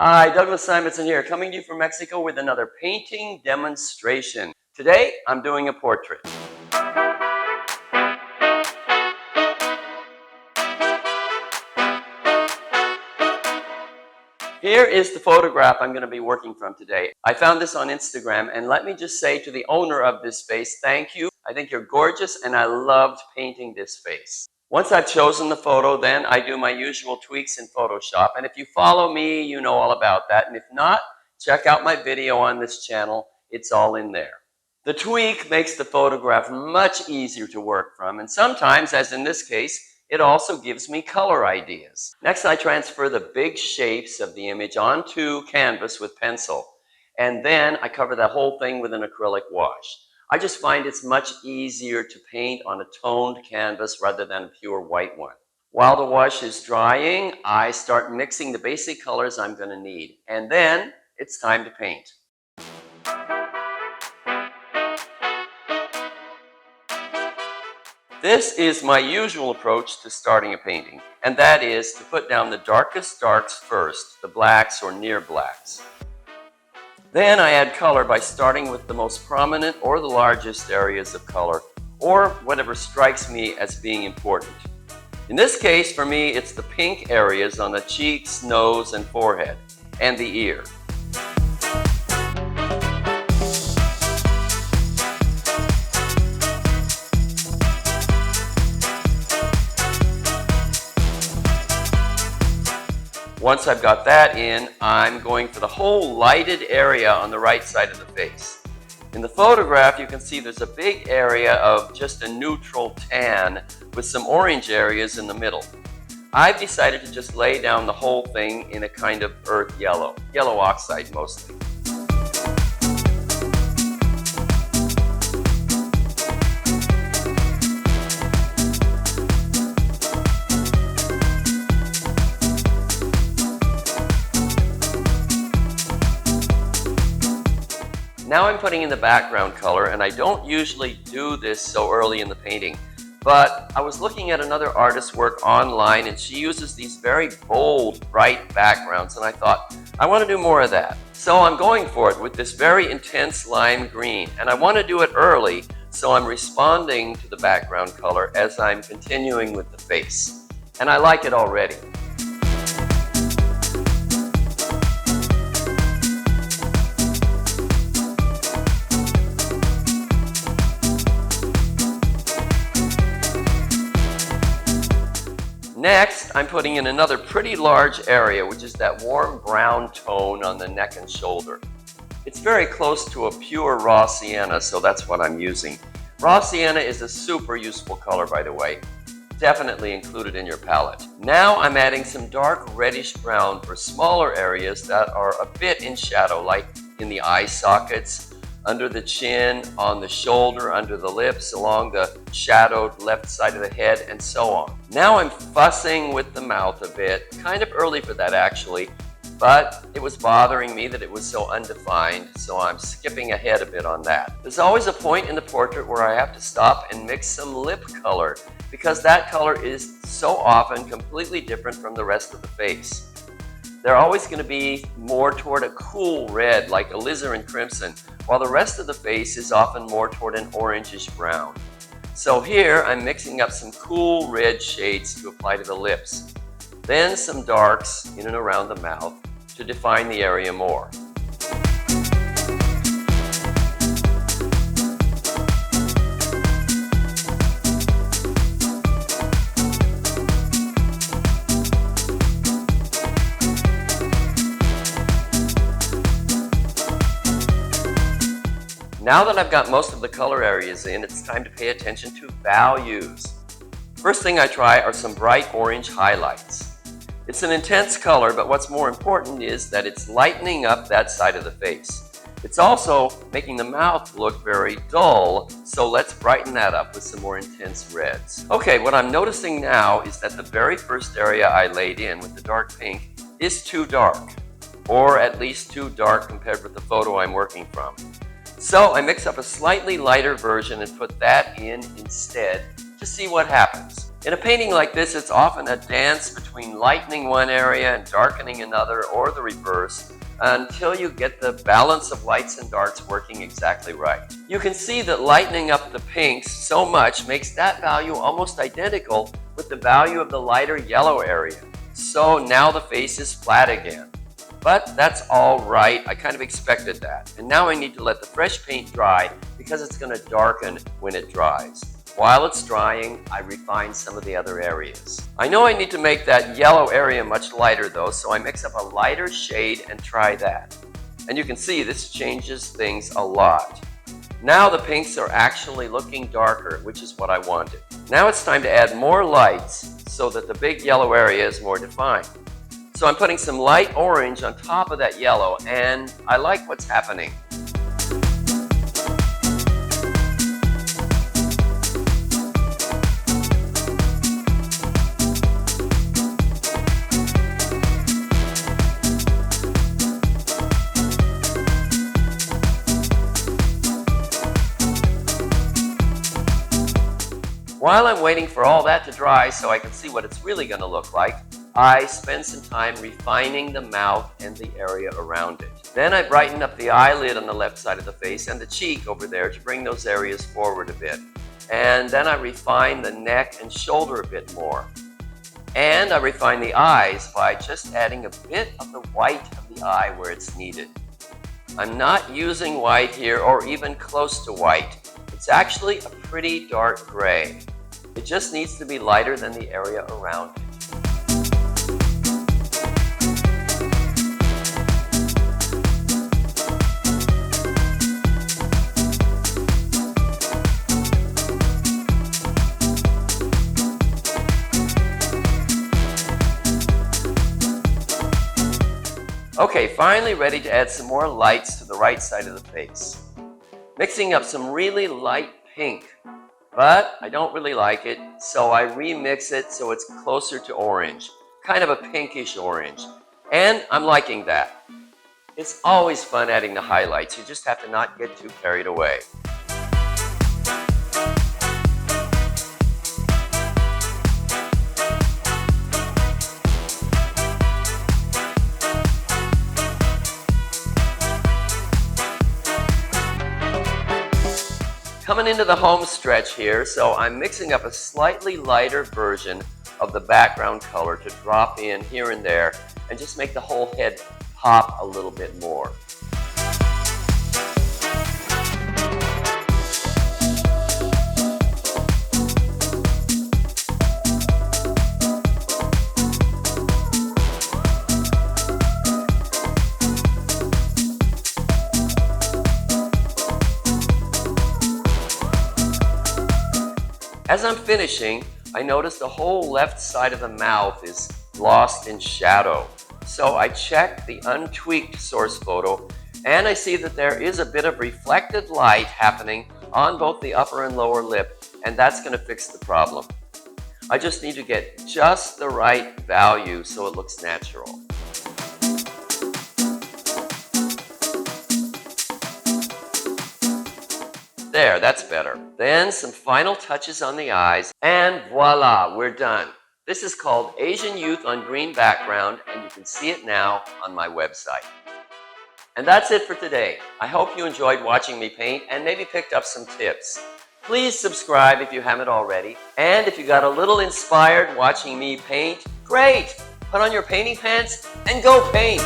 Hi, Douglas Simonson here, coming to you from Mexico with another painting demonstration. Today, I'm doing a portrait. Here is the photograph I'm going to be working from today. I found this on Instagram, and let me just say to the owner of this space, thank you. I think you're gorgeous, and I loved painting this face. Once I've chosen the photo, then I do my usual tweaks in Photoshop. And if you follow me, you know all about that. And if not, check out my video on this channel. It's all in there. The tweak makes the photograph much easier to work from. And sometimes, as in this case, it also gives me color ideas. Next, I transfer the big shapes of the image onto canvas with pencil. And then I cover that whole thing with an acrylic wash. I just find it's much easier to paint on a toned canvas rather than a pure white one. While the wash is drying, I start mixing the basic colors I'm going to need. And then it's time to paint. This is my usual approach to starting a painting, and that is to put down the darkest darks first, the blacks or near blacks. Then I add color by starting with the most prominent or the largest areas of color, or whatever strikes me as being important. In this case, for me, it's the pink areas on the cheeks, nose, and forehead, and the ear. Once I've got that in, I'm going for the whole lighted area on the right side of the face. In the photograph, you can see there's a big area of just a neutral tan with some orange areas in the middle. I've decided to just lay down the whole thing in a kind of earth yellow oxide mostly. Now I'm putting in the background color, and I don't usually do this so early in the painting, but I was looking at another artist's work online, and she uses these very bold, bright backgrounds, and I thought, I want to do more of that. So I'm going for it with this very intense lime green, and I want to do it early, so I'm responding to the background color as I'm continuing with the face. And I like it already. Next, I'm putting in another pretty large area, which is that warm brown tone on the neck and shoulder. It's very close to a pure raw sienna, so that's what I'm using. Raw sienna is a super useful color, by the way. Definitely include it in your palette. Now I'm adding some dark reddish brown for smaller areas that are a bit in shadow, like in the eye sockets, under the chin, on the shoulder, under the lips, along the shadowed left side of the head, and so on. Now I'm fussing with the mouth a bit, kind of early for that actually, but it was bothering me that it was so undefined, so I'm skipping ahead a bit on that. There's always a point in the portrait where I have to stop and mix some lip color, because that color is so often completely different from the rest of the face. They're always going to be more toward a cool red, like alizarin crimson, while the rest of the face is often more toward an orangish brown. So here I'm mixing up some cool red shades to apply to the lips, then some darks in and around the mouth to define the area more. Now that I've got most of the color areas in, it's time to pay attention to values. First thing I try are some bright orange highlights. It's an intense color, but what's more important is that it's lightening up that side of the face. It's also making the mouth look very dull, so let's brighten that up with some more intense reds. Okay, what I'm noticing now is that the very first area I laid in with the dark pink is too dark, or at least too dark compared with the photo I'm working from. So I mix up a slightly lighter version and put that in instead to see what happens. In a painting like this, it's often a dance between lightening one area and darkening another, or the reverse, until you get the balance of lights and darks working exactly right. You can see that lightening up the pinks so much makes that value almost identical with the value of the lighter yellow area. So now the face is flat again. But that's all right, I kind of expected that. And now I need to let the fresh paint dry because it's going to darken when it dries. While it's drying, I refine some of the other areas. I know I need to make that yellow area much lighter though, so I mix up a lighter shade and try that. And you can see this changes things a lot. Now the pinks are actually looking darker, which is what I wanted. Now it's time to add more lights so that the big yellow area is more defined. So I'm putting some light orange on top of that yellow, and I like what's happening. While I'm waiting for all that to dry so I can see what it's really going to look like, I spend some time refining the mouth and the area around it. Then I brighten up the eyelid on the left side of the face and the cheek over there to bring those areas forward a bit. And then I refine the neck and shoulder a bit more. And I refine the eyes by just adding a bit of the white of the eye where it's needed. I'm not using white here or even close to white. It's actually a pretty dark gray. It just needs to be lighter than the area around it. Okay, finally ready to add some more lights to the right side of the face. Mixing up some really light pink, but I don't really like it, so I remix it so it's closer to orange, kind of a pinkish orange, and I'm liking that. It's always fun adding the highlights, you just have to not get too carried away. Coming into the home stretch here, so I'm mixing up a slightly lighter version of the background color to drop in here and there and just make the whole head pop a little bit more. As I'm finishing, I notice the whole left side of the mouth is lost in shadow. So I check the untweaked source photo and I see that there is a bit of reflected light happening on both the upper and lower lip, and that's going to fix the problem. I just need to get just the right value so it looks natural. There, that's better. Then some final touches on the eyes, and voila, we're done. This is called Asian Youth on Green Background, and you can see it now on my website. And that's it for today. I hope you enjoyed watching me paint and maybe picked up some tips. Please subscribe if you haven't already. And if you got a little inspired watching me paint, great! Put on your painting pants and go paint!